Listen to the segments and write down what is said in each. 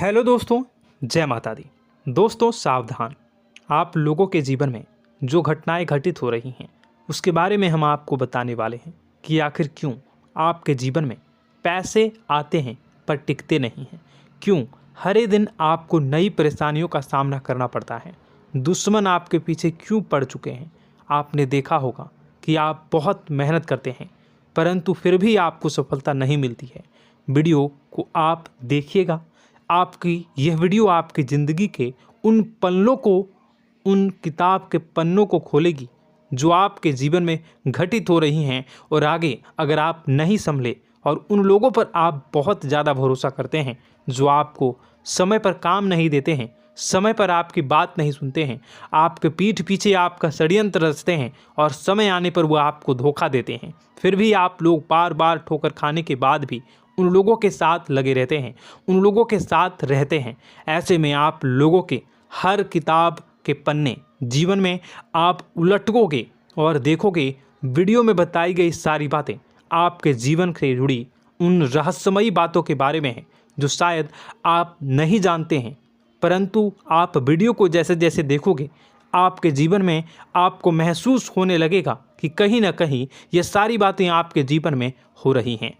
Hello दोस्तों, जय माता दी। दोस्तों सावधान, आप लोगों के जीवन में जो घटनाएं घटित हो रही हैं उसके बारे में हम आपको बताने वाले हैं कि आखिर क्यों आपके जीवन में पैसे आते हैं पर टिकते नहीं हैं। क्यों हर एक दिन आपको नई परेशानियों का सामना करना पड़ता है। दुश्मन आपके पीछे क्यों पड़ चुके हैं। आपने देखा होगा कि आप बहुत मेहनत करते हैं परंतु फिर भी आपको सफलता नहीं मिलती है। वीडियो को आप देखिएगा। आपकी यह वीडियो आपकी ज़िंदगी के उन पन्नों को, उन किताब के पन्नों को खोलेगी जो आपके जीवन में घटित हो रही हैं। और आगे अगर आप नहीं संभले और उन लोगों पर आप बहुत ज़्यादा भरोसा करते हैं जो आपको समय पर काम नहीं देते हैं, समय पर आपकी बात नहीं सुनते हैं, आपके पीठ पीछे आपका षड्यंत्र रचते हैं और समय आने पर वो आपको धोखा देते हैं, फिर भी आप लोग बार बार ठोकर खाने के बाद भी उन लोगों के साथ लगे रहते हैं, उन लोगों के साथ रहते हैं। ऐसे में आप लोगों के हर किताब के पन्ने जीवन में आप उलटोगे और देखोगे वीडियो में बताई गई सारी बातें आपके जीवन से जुड़ी उन रहस्यमयी बातों के बारे में हैं जो शायद आप नहीं जानते हैं। परंतु आप वीडियो को जैसे जैसे देखोगे आपके जीवन में आपको महसूस होने लगेगा कि कहीं ना कहीं ये सारी बातें आपके जीवन में हो रही हैं।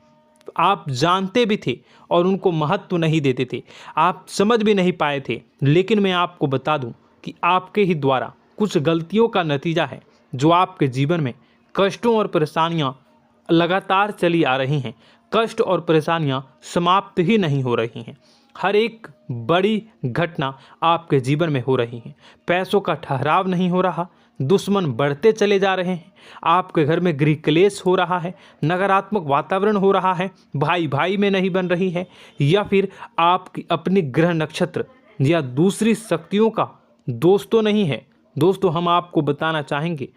आप जानते भी थे और उनको महत्व नहीं देते थे, आप समझ भी नहीं पाए थे। लेकिन मैं आपको बता दूं कि आपके ही द्वारा कुछ गलतियों का नतीजा है जो आपके जीवन में कष्टों और परेशानियां लगातार चली आ रही हैं। कष्ट और परेशानियां समाप्त ही नहीं हो रही हैं। हर एक बड़ी घटना आपके जीवन में हो रही है। पैसों का ठहराव नहीं हो रहा, दुश्मन बढ़ते चले जा रहे हैं, आपके घर में गृह क्लेश हो रहा है, नकारात्मक वातावरण हो रहा है, भाई भाई में नहीं बन रही है, या फिर आपकी अपनी ग्रह नक्षत्र या दूसरी शक्तियों का दोस्तों नहीं है। दोस्तों हम आपको बताना चाहेंगे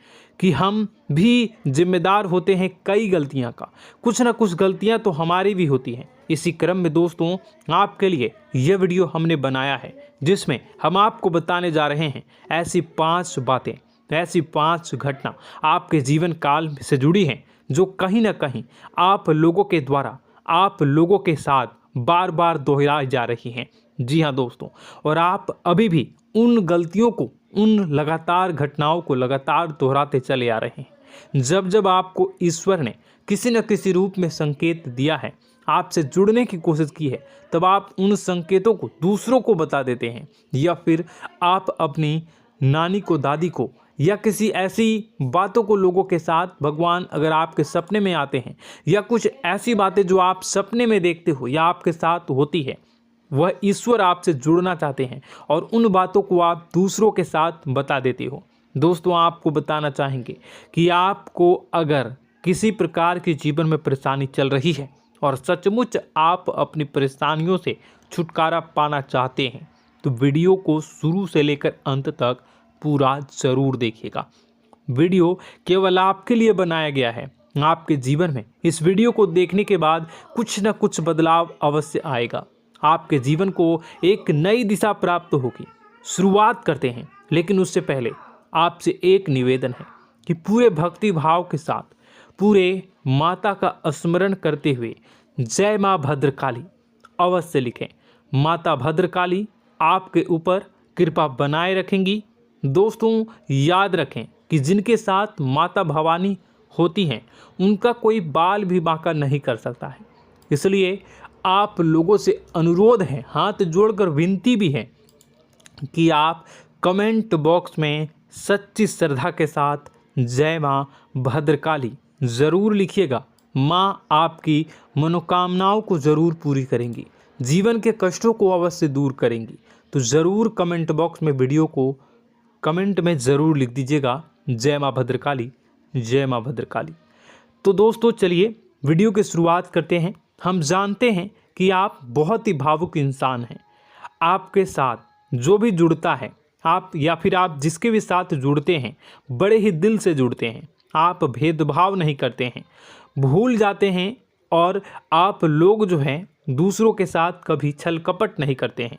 कि हम भी जिम्मेदार होते हैं कई गलतियां का, कुछ ना कुछ गलतियां तो हमारी भी होती हैं। इसी क्रम में दोस्तों आपके लिए यह वीडियो हमने बनाया है जिसमें हम आपको बताने जा रहे हैं ऐसी 5 बातें, ऐसी 5 घटना आपके जीवन काल से जुड़ी हैं जो कहीं ना कहीं आप लोगों के द्वारा आप लोगों के साथ बार बार दोहराई जा रही हैं। जी हाँ दोस्तों, और आप अभी भी उन गलतियों को, उन लगातार घटनाओं को लगातार दोहराते चले आ रहे हैं। जब जब आपको ईश्वर ने किसी न किसी रूप में संकेत दिया है, आपसे जुड़ने की कोशिश की है, तब आप उन संकेतों को दूसरों को बता देते हैं, या फिर आप अपनी नानी को, दादी को, या किसी ऐसी बातों को लोगों के साथ, भगवान अगर आपके सपने में आते हैं या कुछ ऐसी बातें जो आप सपने में देखते हो या आपके साथ होती है, वह ईश्वर आपसे जुड़ना चाहते हैं और उन बातों को आप दूसरों के साथ बता देते हो। दोस्तों आपको बताना चाहेंगे कि आपको अगर किसी प्रकार की जीवन में परेशानी चल रही है और सचमुच आप अपनी परेशानियों से छुटकारा पाना चाहते हैं तो वीडियो को शुरू से लेकर अंत तक पूरा जरूर देखिएगा। वीडियो केवल आपके लिए बनाया गया है। आपके जीवन में इस वीडियो को देखने के बाद कुछ न कुछ बदलाव अवश्य आएगा। आपके जीवन को एक नई दिशा प्राप्त होगी। शुरुआत करते हैं, लेकिन उससे पहले आपसे एक निवेदन है कि पूरे भक्ति भाव के साथ पूरे माता का स्मरण करते हुए जय माँ भद्रकाली अवश्य लिखें। माता भद्रकाली आपके ऊपर कृपा बनाए रखेंगी। दोस्तों याद रखें कि जिनके साथ माता भवानी होती हैं उनका कोई बाल भी बांका नहीं कर सकता है। इसलिए आप लोगों से अनुरोध है, हाथ जोड़कर विनती भी है कि आप कमेंट बॉक्स में सच्ची श्रद्धा के साथ जय माँ भद्रकाली ज़रूर लिखिएगा। माँ आपकी मनोकामनाओं को ज़रूर पूरी करेंगी, जीवन के कष्टों को अवश्य दूर करेंगी। तो ज़रूर कमेंट बॉक्स में वीडियो को कमेंट में ज़रूर लिख दीजिएगा जय माँ भद्रकाली, जय माँ भद्रकाली। तो दोस्तों चलिए वीडियो की शुरुआत करते हैं। हम जानते हैं कि आप बहुत ही भावुक इंसान हैं। आपके साथ जो भी जुड़ता है, आप या फिर आप जिसके भी साथ जुड़ते हैं बड़े ही दिल से जुड़ते हैं। आप भेदभाव नहीं करते हैं, भूल जाते हैं, और आप लोग जो हैं दूसरों के साथ कभी छल कपट नहीं करते हैं।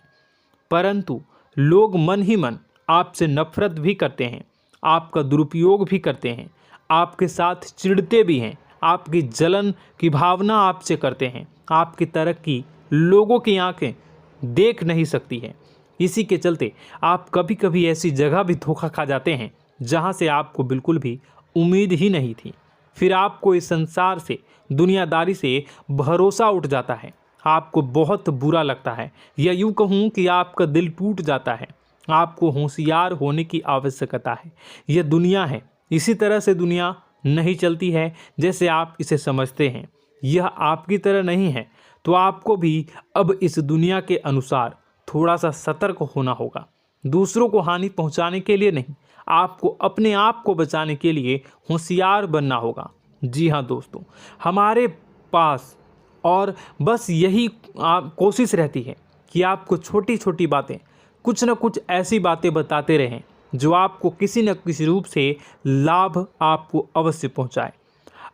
परंतु लोग मन ही मन आपसे नफरत भी करते हैं, आपका दुरुपयोग भी करते हैं, आपके साथ चिढ़ते भी हैं, आपकी जलन की भावना आपसे करते हैं। आपकी तरक्की लोगों की आंखें देख नहीं सकती है। इसी के चलते आप कभी कभी ऐसी जगह भी धोखा खा जाते हैं जहां से आपको बिल्कुल भी उम्मीद ही नहीं थी। फिर आपको इस संसार से, दुनियादारी से भरोसा उठ जाता है। आपको बहुत बुरा लगता है, या यूँ कहूँ कि आपका दिल टूट जाता है। आपको होशियार होने की आवश्यकता है। यह दुनिया है, इसी तरह से दुनिया नहीं चलती है जैसे आप इसे समझते हैं। यह आपकी तरह नहीं है, तो आपको भी अब इस दुनिया के अनुसार थोड़ा सा सतर्क होना होगा। दूसरों को हानि पहुंचाने के लिए नहीं, आपको अपने आप को बचाने के लिए होशियार बनना होगा। जी हाँ दोस्तों, हमारे पास और बस यही कोशिश रहती है कि आपको छोटी छोटी बातें, कुछ न कुछ ऐसी बातें बताते रहें जो आपको किसी न किसी रूप से लाभ आपको अवश्य पहुंचाए,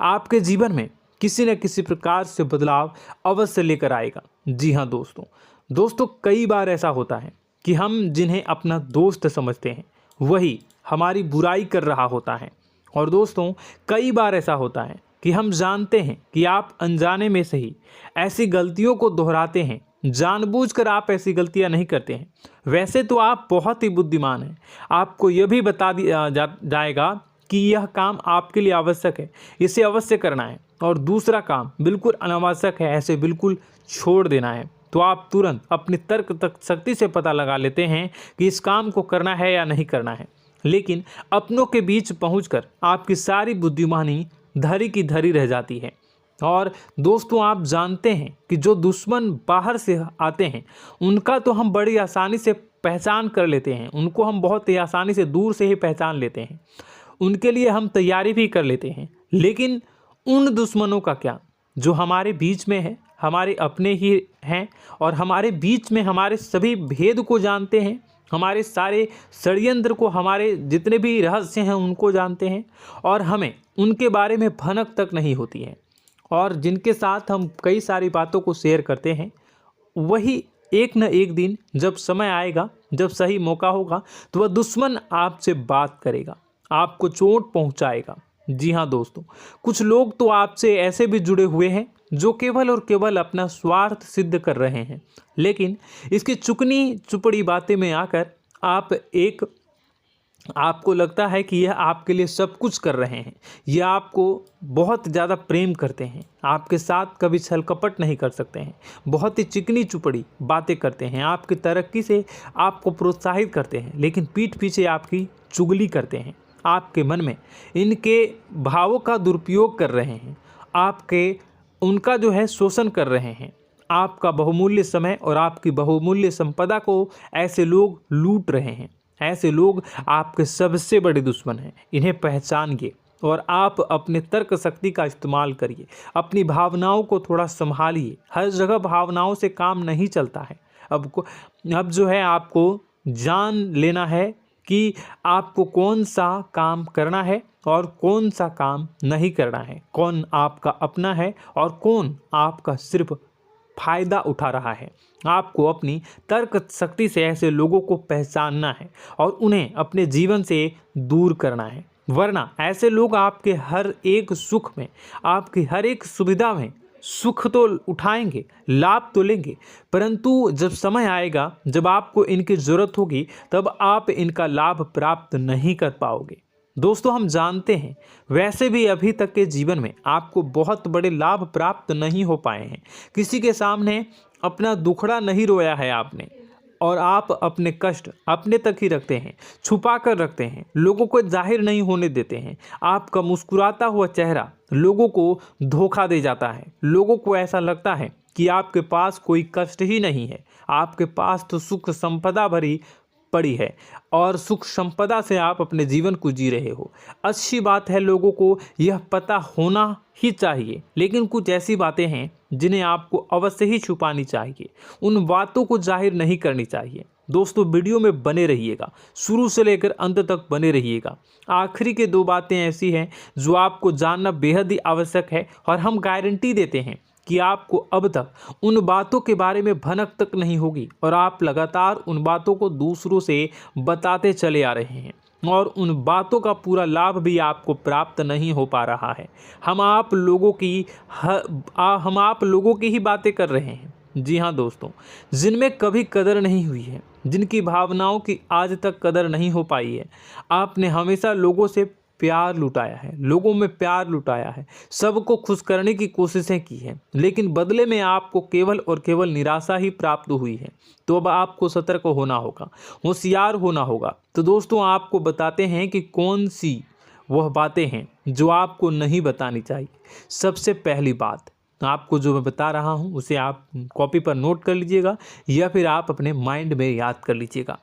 आपके जीवन में किसी न किसी प्रकार से बदलाव अवश्य लेकर आएगा। जी हाँ दोस्तों, कई बार ऐसा होता है कि हम जिन्हें अपना दोस्त समझते हैं वही हमारी बुराई कर रहा होता है। और दोस्तों, कई बार ऐसा होता है कि हम जानते हैं कि आप अनजाने में से ही ऐसी गलतियों को दोहराते हैं। जानबूझकर आप ऐसी गलतियां नहीं करते हैं। वैसे तो आप बहुत ही बुद्धिमान हैं। आपको यह भी बता दिया जाएगा कि यह काम आपके लिए आवश्यक है, इसे अवश्य करना है, और दूसरा काम बिल्कुल अनावश्यक है, ऐसे बिल्कुल छोड़ देना है। तो आप तुरंत अपनी तर्क तक शक्ति से पता लगा लेते हैं कि इस काम को करना है या नहीं करना है। लेकिन अपनों के बीच पहुंचकर आपकी सारी बुद्धिमानी धरी की धरी रह जाती है। और दोस्तों, आप जानते हैं कि जो दुश्मन बाहर से आते हैं उनका तो हम बड़ी आसानी से पहचान कर लेते हैं, उनको हम बहुत ही आसानी से दूर से ही पहचान लेते हैं, उनके लिए हम तैयारी भी कर लेते हैं। लेकिन उन दुश्मनों का क्या जो हमारे बीच में है, हमारे अपने ही हैं, और हमारे बीच में हमारे सभी भेद को जानते हैं, हमारे सारे षड्यंत्र को, हमारे जितने भी रहस्य हैं उनको जानते हैं, और हमें उनके बारे में भनक तक नहीं होती है, और जिनके साथ हम कई सारी बातों को शेयर करते हैं, वही एक न एक दिन जब समय आएगा, जब सही मौका होगा, तो वह दुश्मन आपसे बात करेगा, आपको चोट पहुंचाएगा। जी हाँ दोस्तों, कुछ लोग तो आपसे ऐसे भी जुड़े हुए हैं जो केवल और केवल अपना स्वार्थ सिद्ध कर रहे हैं। लेकिन इसकी चुकनी चुपड़ी बातें में आकर आपको लगता है कि यह आपके लिए सब कुछ कर रहे हैं, यह आपको बहुत ज़्यादा प्रेम करते हैं, आपके साथ कभी छल कपट नहीं कर सकते हैं, बहुत ही चिकनी चुपड़ी बातें करते हैं, आपकी तरक्की से आपको प्रोत्साहित करते हैं, लेकिन पीठ पीछे आपकी चुगली करते हैं, आपके मन में इनके भावों का दुरुपयोग कर रहे हैं, उनका जो है शोषण कर रहे हैं। आपका बहुमूल्य समय और आपकी बहुमूल्य संपदा को ऐसे लोग लूट रहे हैं। ऐसे लोग आपके सबसे बड़े दुश्मन हैं। इन्हें पहचानिए और आप अपने तर्क शक्ति का इस्तेमाल करिए। अपनी भावनाओं को थोड़ा संभालिए। हर जगह भावनाओं से काम नहीं चलता है। अब जो है आपको जान लेना है कि आपको कौन सा काम करना है और कौन सा काम नहीं करना है, कौन आपका अपना है और कौन आपका सिर्फ फायदा उठा रहा है। आपको अपनी तर्क शक्ति से ऐसे लोगों को पहचानना है और उन्हें अपने जीवन से दूर करना है, वरना ऐसे लोग आपके हर एक सुख में, आपकी हर एक सुविधा में सुख तो उठाएंगे, लाभ तो लेंगे, परंतु जब समय आएगा, जब आपको इनकी ज़रूरत होगी, तब आप इनका लाभ प्राप्त नहीं कर पाओगे। दोस्तों, हम जानते हैं वैसे भी अभी तक के जीवन में आपको बहुत बड़े लाभ प्राप्त नहीं हो पाए हैं। किसी के सामने अपना दुखड़ा नहीं रोया है आपने, और आप अपने कष्ट अपने तक ही रखते हैं, छुपा कर रखते हैं, लोगों को जाहिर नहीं होने देते हैं। आपका मुस्कुराता हुआ चेहरा लोगों को धोखा दे जाता है। लोगों को ऐसा लगता है कि आपके पास कोई कष्ट ही नहीं है, आपके पास तो सुख संपदा भरी पड़ी है और सुख संपदा से आप अपने जीवन को जी रहे हो। अच्छी बात है, लोगों को यह पता होना ही चाहिए, लेकिन कुछ ऐसी बातें हैं जिन्हें आपको अवश्य ही छुपानी चाहिए। उन बातों को जाहिर नहीं करनी चाहिए। दोस्तों, वीडियो में बने रहिएगा, शुरू से लेकर अंत तक बने रहिएगा। आखिरी के 2 बातें ऐसी हैं जो आपको जानना बेहद ही आवश्यक है, और हम गारंटी देते हैं कि आपको अब तक उन बातों के बारे में भनक तक नहीं होगी, और आप लगातार उन बातों को दूसरों से बताते चले आ रहे हैं, और उन बातों का पूरा लाभ भी आपको प्राप्त नहीं हो पा रहा है। हम आप लोगों की ही बातें कर रहे हैं, जी हाँ दोस्तों, जिनमें कभी कदर नहीं हुई है, जिनकी भावनाओं की आज तक कदर नहीं हो पाई है। आपने हमेशा लोगों से प्यार लुटाया है, लोगों में प्यार लुटाया है, सबको खुश करने की कोशिशें की है, लेकिन बदले में आपको केवल और केवल निराशा ही प्राप्त हुई है। तो अब आपको सतर्क होना होगा, होशियार होना होगा। तो दोस्तों आपको बताते हैं कि कौन सी वह बातें हैं जो आपको नहीं बतानी चाहिए। सबसे पहली बात आपको जो मैं बता रहा हूं उसे आप कॉपी पर नोट कर लीजिएगा या फिर आप अपने माइंड में याद कर लीजिएगा।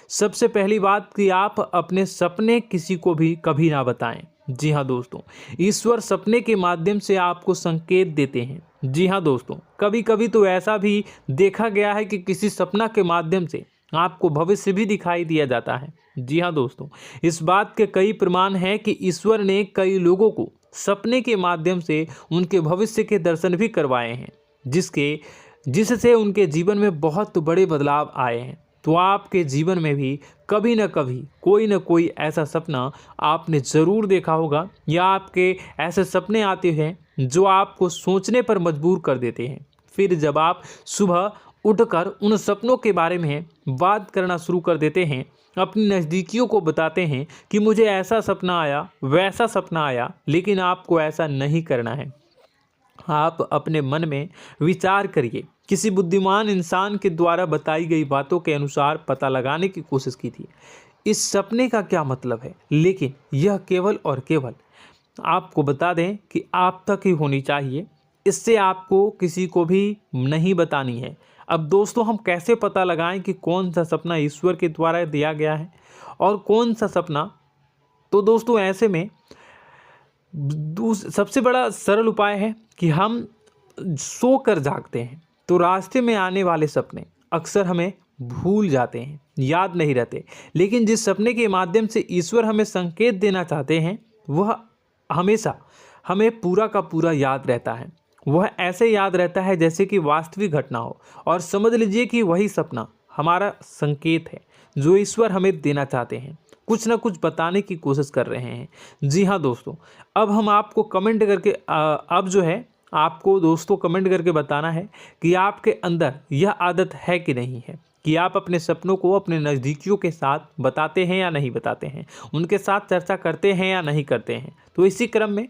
सबसे पहली बात कि आप अपने सपने किसी को भी कभी ना बताएं। जी हाँ दोस्तों, ईश्वर सपने के माध्यम से आपको संकेत देते हैं। जी हाँ दोस्तों, कभी कभी तो ऐसा भी देखा गया है कि किसी सपना के माध्यम से आपको भविष्य भी दिखाई दिया जाता है। जी हाँ दोस्तों, इस बात के कई प्रमाण हैं कि ईश्वर ने कई लोगों को सपने के माध्यम से उनके भविष्य के दर्शन भी करवाए हैं, जिससे उनके जीवन में बहुत बड़े बदलाव आए हैं। तो आपके जीवन में भी कभी न कभी कोई न कोई ऐसा सपना आपने ज़रूर देखा होगा, या आपके ऐसे सपने आते हैं जो आपको सोचने पर मजबूर कर देते हैं। फिर जब आप सुबह उठकर उन सपनों के बारे में बात करना शुरू कर देते हैं, अपनी नज़दीकियों को बताते हैं कि मुझे ऐसा सपना आया, वैसा सपना आया, लेकिन आपको ऐसा नहीं करना है। आप अपने मन में विचार करिए। किसी बुद्धिमान इंसान के द्वारा बताई गई बातों के अनुसार पता लगाने की कोशिश की थी इस सपने का क्या मतलब है, लेकिन यह केवल और केवल आपको बता दें कि आप तक ही होनी चाहिए। इससे आपको किसी को भी नहीं बतानी है। अब दोस्तों हम कैसे पता लगाएं कि कौन सा सपना ईश्वर के द्वारा दिया गया है और कौन सा सपना? तो दोस्तों ऐसे में सबसे बड़ा सरल उपाय है कि हम सोकर जागते हैं तो रास्ते में आने वाले सपने अक्सर हमें भूल जाते हैं, याद नहीं रहते। लेकिन जिस सपने के माध्यम से ईश्वर हमें संकेत देना चाहते हैं वह हमेशा हमें पूरा का पूरा याद रहता है। वह ऐसे याद रहता है जैसे कि वास्तविक घटना हो, और समझ लीजिए कि वही सपना हमारा संकेत है जो ईश्वर हमें देना चाहते हैं, कुछ ना कुछ बताने की कोशिश कर रहे हैं। जी हाँ दोस्तों, अब हम आपको कमेंट करके अब जो है आपको दोस्तों कमेंट करके बताना है कि आपके अंदर यह आदत है कि नहीं है कि आप अपने सपनों को अपने नज़दीकियों के साथ बताते हैं या नहीं बताते हैं, उनके साथ चर्चा करते हैं या नहीं करते हैं। तो इसी क्रम में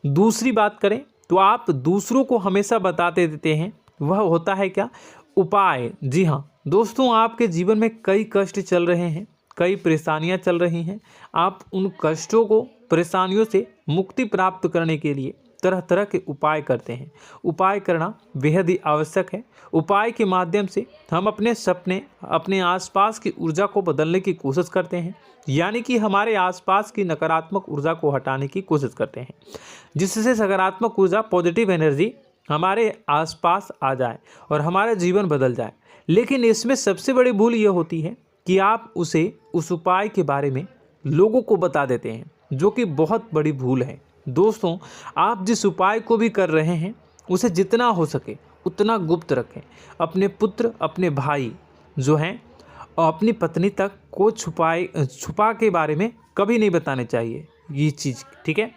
दूसरी बात करें तो आप दूसरों को हमेशा बताते देते हैं, वह होता है क्या? उपाय। जी हाँ दोस्तों, आपके जीवन में कई कष्ट चल रहे हैं, कई परेशानियां चल रही हैं। आप उन कष्टों को, परेशानियों से मुक्ति प्राप्त करने के लिए तरह तरह के उपाय करते हैं। उपाय करना बेहद ही आवश्यक है। उपाय के माध्यम से हम अपने सपने, अपने आसपास की ऊर्जा को बदलने की कोशिश करते हैं, यानी कि हमारे आसपास की नकारात्मक ऊर्जा को हटाने की कोशिश करते हैं, जिससे सकारात्मक ऊर्जा, पॉजिटिव एनर्जी हमारे आसपास आ जाए और हमारा जीवन बदल जाए। लेकिन इसमें सबसे बड़ी भूल यह होती है कि आप उस उपाय के बारे में लोगों को बता देते हैं, जो कि बहुत बड़ी भूल है। दोस्तों आप जिस उपाय को भी कर रहे हैं उसे जितना हो सके उतना गुप्त रखें। अपने पुत्र, अपने भाई जो हैं और अपनी पत्नी तक को छुपा के बारे में कभी नहीं बताने चाहिए ये चीज़, ठीक है?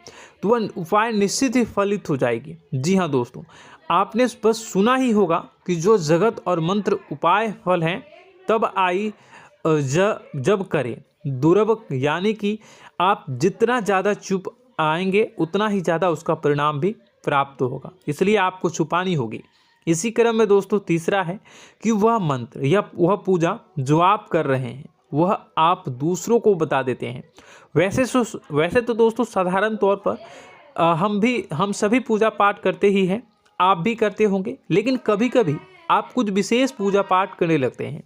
तो वह उपाय निश्चित ही फलित हो जाएगी। जी हाँ दोस्तों, आपने बस सुना ही होगा कि जो जगत और मंत्र उपाय फल हैं तब आई जब करें दुर्लभ, यानी कि आप जितना ज़्यादा चुप आएंगे उतना ही ज़्यादा उसका परिणाम भी प्राप्त होगा, इसलिए आपको छुपानी होगी। इसी क्रम में दोस्तों तीसरा है कि वह मंत्र या वह पूजा जो आप कर रहे हैं वह आप दूसरों को बता देते हैं। वैसे तो दोस्तों साधारण तौर पर हम सभी पूजा पाठ करते ही हैं, आप भी करते होंगे, लेकिन कभी कभी आप कुछ विशेष पूजा पाठ करने लगते हैं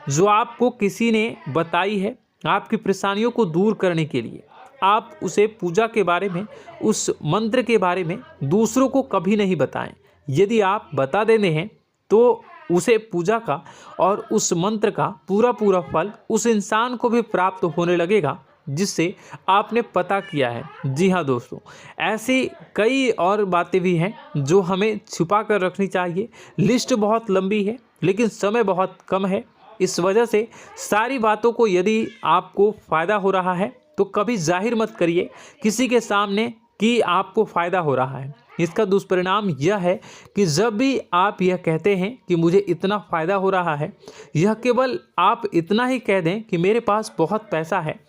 जो आपको किसी ने बताई है आपकी परेशानियों को दूर करने के लिए। आप उसे पूजा के बारे में, उस मंत्र के बारे में दूसरों को कभी नहीं बताएं। यदि आप बता देते हैं तो उसे पूजा का और उस मंत्र का पूरा फल उस इंसान को भी प्राप्त होने लगेगा जिससे आपने पता किया है। जी हाँ दोस्तों, ऐसी कई और बातें भी हैं जो हमें छुपा कर रखनी चाहिए। लिस्ट बहुत लंबी है लेकिन समय बहुत कम है, इस वजह से सारी बातों को यदि आपको फ़ायदा हो रहा है तो कभी जाहिर मत करिए किसी के सामने कि आपको फ़ायदा हो रहा है। इसका दुष्परिणाम यह है कि जब भी आप यह कहते हैं कि मुझे इतना फ़ायदा हो रहा है, यह केवल आप इतना ही कह दें कि मेरे पास बहुत पैसा है,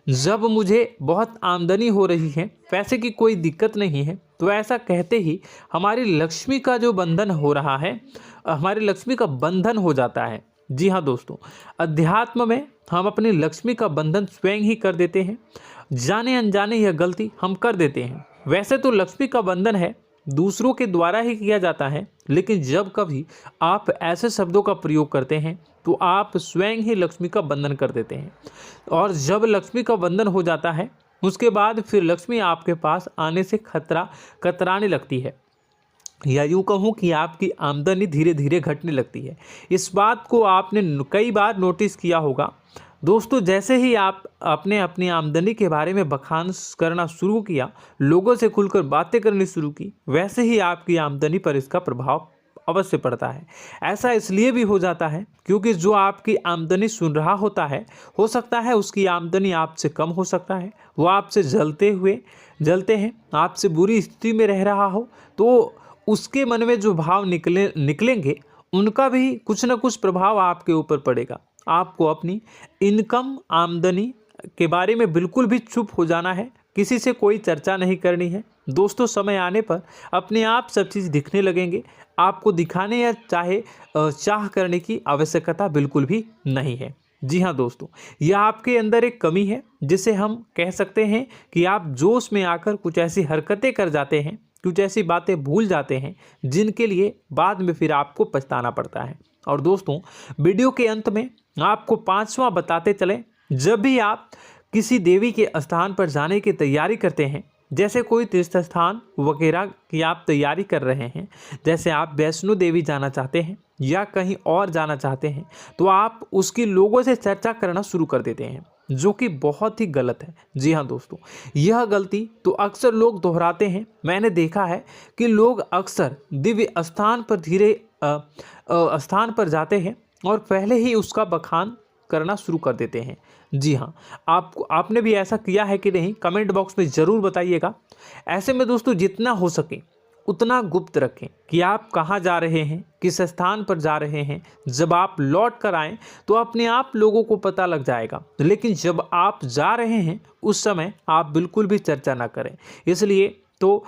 जब मुझे बहुत आमदनी हो रही है, पैसे की कोई दिक्कत नहीं है, तो ऐसा कहते ही हमारी लक्ष्मी का जो बंधन हो रहा है, हमारी लक्ष्मी का बंधन हो जाता है। जी हाँ दोस्तों, अध्यात्म में हम अपनी लक्ष्मी का बंधन स्वयं ही कर देते हैं। जाने अनजाने यह गलती हम कर देते हैं। वैसे तो लक्ष्मी का बंधन है दूसरों के द्वारा ही किया जाता है, लेकिन जब कभी आप ऐसे शब्दों का प्रयोग करते हैं तो आप स्वयं ही लक्ष्मी का बंधन कर देते हैं। और जब लक्ष्मी का बंधन हो जाता है उसके बाद फिर लक्ष्मी आपके पास आने से कतराने लगती है, या यूँ कहूँ कि आपकी आमदनी धीरे धीरे घटने लगती है। इस बात को आपने कई बार नोटिस किया होगा दोस्तों। जैसे ही आप अपने अपनी आमदनी के बारे में बखान करना शुरू किया, लोगों से खुलकर बातें करनी शुरू की, वैसे ही आपकी आमदनी पर इसका प्रभाव अवश्य पड़ता है। ऐसा इसलिए भी हो जाता है क्योंकि जो आपकी आमदनी सुन रहा होता है, हो सकता है उसकी आमदनी आपसे कम हो सकता है, वो आपसे जलते हैं, आपसे बुरी स्थिति में रह रहा हो, तो उसके मन में जो भाव निकलेंगे उनका भी कुछ न कुछ प्रभाव आपके ऊपर पड़ेगा। आपको अपनी इनकम आमदनी के बारे में बिल्कुल भी चुप हो जाना है, किसी से कोई चर्चा नहीं करनी है दोस्तों। समय आने पर अपने आप सब चीज़ दिखने लगेंगे। आपको दिखाने या चाह करने की आवश्यकता बिल्कुल भी नहीं है। जी हाँ दोस्तों, यह आपके अंदर एक कमी है जिसे हम कह सकते हैं कि आप जोश में आकर कुछ ऐसी हरकतें कर जाते हैं, कुछ ऐसी बातें भूल जाते हैं जिनके लिए बाद में फिर आपको पछताना पड़ता है। और दोस्तों, वीडियो के अंत में आपको 5वां बताते चलें, जब भी आप किसी देवी के स्थान पर जाने की तैयारी करते हैं, जैसे कोई तीर्थ स्थान वगैरह की आप तैयारी कर रहे हैं, जैसे आप वैष्णो देवी जाना चाहते हैं या कहीं और जाना चाहते हैं, तो आप उसकी लोगों से चर्चा करना शुरू कर देते हैं, जो कि बहुत ही गलत है। जी हाँ दोस्तों, यह गलती तो अक्सर लोग दोहराते हैं। मैंने देखा है कि लोग अक्सर दिव्य स्थान पर जाते हैं और पहले ही उसका बखान करना शुरू कर देते हैं। जी हाँ, आपने भी ऐसा किया है कि नहीं, कमेंट बॉक्स में ज़रूर बताइएगा। ऐसे में दोस्तों, जितना हो सके उतना गुप्त रखें कि आप कहाँ जा रहे हैं, किस स्थान पर जा रहे हैं। जब आप लौट कर आएँ तो अपने आप लोगों को पता लग जाएगा, लेकिन जब आप जा रहे हैं उस समय आप बिल्कुल भी चर्चा ना करें। इसलिए तो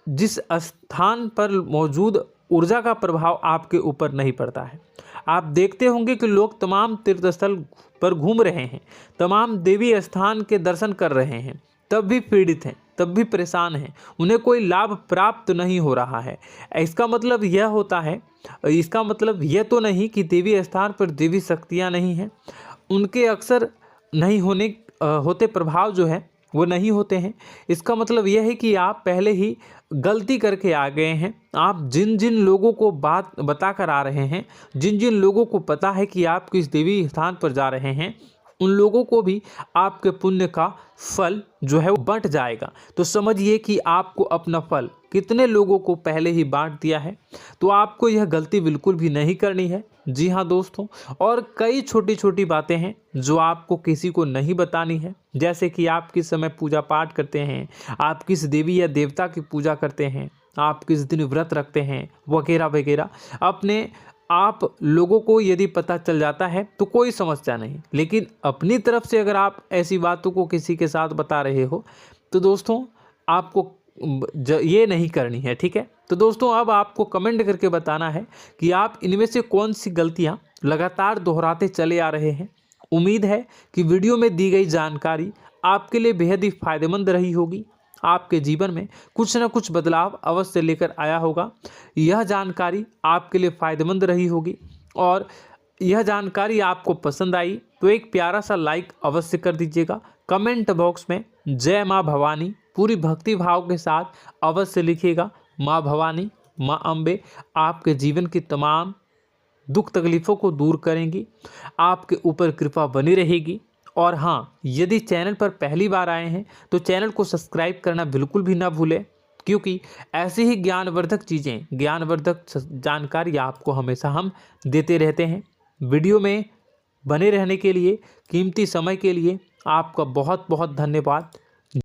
जिस स्थान पर मौजूद ऊर्जा का प्रभाव आपके ऊपर नहीं पड़ता है। आप देखते होंगे कि लोग तमाम तीर्थ स्थल पर घूम रहे हैं, तमाम देवी स्थान के दर्शन कर रहे हैं, तब भी पीड़ित हैं, तब भी परेशान हैं, उन्हें कोई लाभ प्राप्त नहीं हो रहा है। इसका मतलब यह तो नहीं कि देवी स्थान पर देवी शक्तियाँ नहीं हैं, उनके अक्सर नहीं होते प्रभाव जो है वो नहीं होते हैं। इसका मतलब यह है कि आप पहले ही गलती करके आ गए हैं। आप जिन जिन लोगों को बात बता कर आ रहे हैं, जिन जिन लोगों को पता है कि आप किस देवी स्थान पर जा रहे हैं, उन लोगों को भी आपके पुण्य का फल जो है वो बंट जाएगा। तो समझिए कि आपको अपना फल कितने लोगों को पहले ही बांट दिया है। तो आपको यह गलती बिल्कुल भी नहीं करनी है। जी हाँ दोस्तों, और कई छोटी छोटी बातें हैं जो आपको किसी को नहीं बतानी है, जैसे कि आप किस समय पूजा पाठ करते हैं, आप किस देवी या देवता की पूजा करते हैं, आप किस दिन व्रत रखते हैं, वगैरह वगैरह। अपने आप लोगों को यदि पता चल जाता है तो कोई समस्या नहीं, लेकिन अपनी तरफ से अगर आप ऐसी बातों को किसी के साथ बता रहे हो तो दोस्तों आपको ये नहीं करनी है, ठीक है। तो दोस्तों, अब आपको कमेंट करके बताना है कि आप इनमें से कौन सी गलतियां लगातार दोहराते चले आ रहे हैं। उम्मीद है कि वीडियो में दी गई जानकारी आपके लिए बेहद ही फायदेमंद रही होगी, आपके जीवन में कुछ न कुछ बदलाव अवश्य लेकर आया होगा। यह जानकारी आपके लिए फ़ायदेमंद रही होगी और यह जानकारी आपको पसंद आई तो एक प्यारा सा लाइक अवश्य कर दीजिएगा। कमेंट बॉक्स में जय माँ भवानी पूरी भक्ति भाव के साथ अवश्य लिखिएगा। माँ भवानी, माँ अम्बे आपके जीवन की तमाम दुख तकलीफ़ों को दूर करेंगी, आपके ऊपर कृपा बनी रहेगी। और हाँ, यदि चैनल पर पहली बार आए हैं तो चैनल को सब्सक्राइब करना बिल्कुल भी ना भूलें, क्योंकि ऐसी ही ज्ञानवर्धक चीज़ें, ज्ञानवर्धक जानकारी आपको हमेशा हम देते रहते हैं। वीडियो में बने रहने के लिए, कीमती समय के लिए आपका बहुत बहुत धन्यवाद।